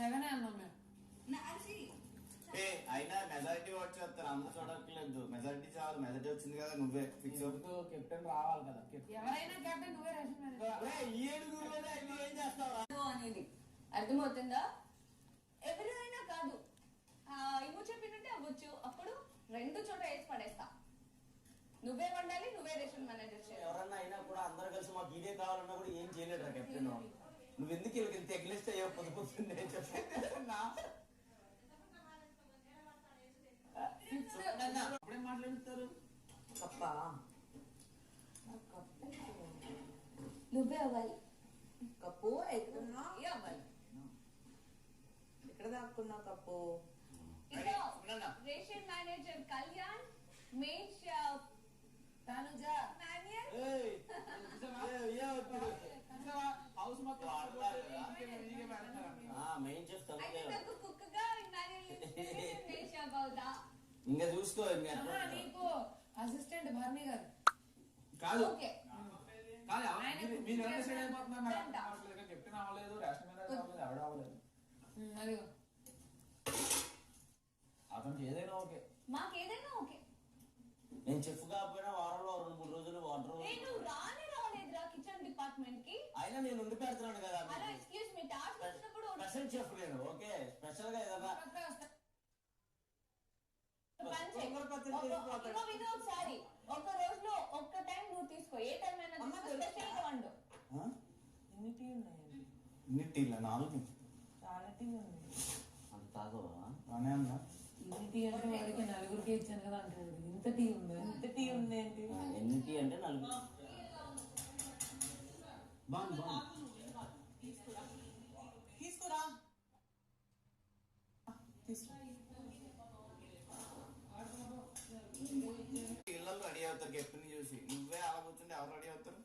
7 అన్నాం మేము. అయినా మెజారిటీ ఓట్ చేస్తారు, అందరూ చూడట్లేదు. మెజారిటీ చాలు, మెజారిటీ వచ్చింది కదా, నువ్వే ఫిక్స్. కెప్టెన్ రావాలి కదా. ఎవరైనా కెప్టెన్ నువ్వే రేషన్ ఏం చేస్తావా అనేది అర్థమవుతుందా? ఎవరైనా కాదు, ఇవ్వు చెప్పినట్టే అవ్వచ్చు. అప్పుడు 2 చోట వేసి పడేస్తా. నువ్వే వండాలి, నువ్వే రేషన్ మేనేజర్ చేయాలి. ఎవరన్నా అయినా కూడా అందరు కలిసి మాకు ఇదే కావాలన్నా కూడా ఏం చేయలేడు రా కెప్టెన్. నువ్వు ఎందుకు వీళ్ళకి ఇంత ఎగ్లిస్ట్ అయ్యో పొద్దు పొద్దున్నే చెప్పన్నా. అప్పుడే మాట్లాడుతారు. నువ్వే అవ్వాలి. కప్పు ఎక్కడున్నా అవ్వాలి. ఎక్కడ దాక్కున్నావు cup? Ration manager Kalyan, main shop Tanuja, house మొత్తం మెయిన్ చేస్తాను. కుక్కగా మెయిన్ షాప్ అవుతా. ఇంకా చూసుకో. నీకు అసిస్టెంట్ భరణి గారు కాదు ఓకే. కాదు మీరు ఎవరైనా సైడ్ అయిపోతున్నారు. కెప్టెన్ అవ్వలేదు, రేషన్ మేనేజర్ అవ్వలేదు, ఎవడ అవ్వలేదు. అదిగో అతనికి ఏదైనా ఓకే, మాకేదైనా ఓకే. నేను చెఫ్ కాకపోయినా వారంలో 2-3 రోజులు వాటర్. నేను రాలేదురా కిచెన్ డిపార్ట్మెంట్ కి. అయినా నేను ఉండి పెడుతున్నాను కదా. అలా ఎక్స్క్యూజ్ మీ, టాస్క్ వచ్చినప్పుడు స్పెషల్ చెఫ్ నేను. ఓకే, స్పెషల్ గా ఏదన్నా ఒకసారి ఒక రోజులో ఒక్క టైం నువ్వు తీసుకో. ఏ టైం అయినా స్పెషల్ గా వండు. ఎన్ని టీ ఉన్నాయండి? ఇన్ని టీలా? 4. చాలా టీ ఉంది. అంత తాగవా? బానే ఉందా? ఇన్ని టీ అంటే వాడికి 4గురికి ఇచ్చాను కదా అంటాడు. ఇంత టీ ఉంది. ఎంత టీ ఉంది ఏంటి? ఎన్ని టీ అంటే 4. బాగుంది. తీసుకురా. ఇళ్ళల్లో రెడీ అవుతారు కెప్టెన్ చూసి. నువ్వే అలా కూర్చుంటే ఎవరు రెడీ అవుతారు?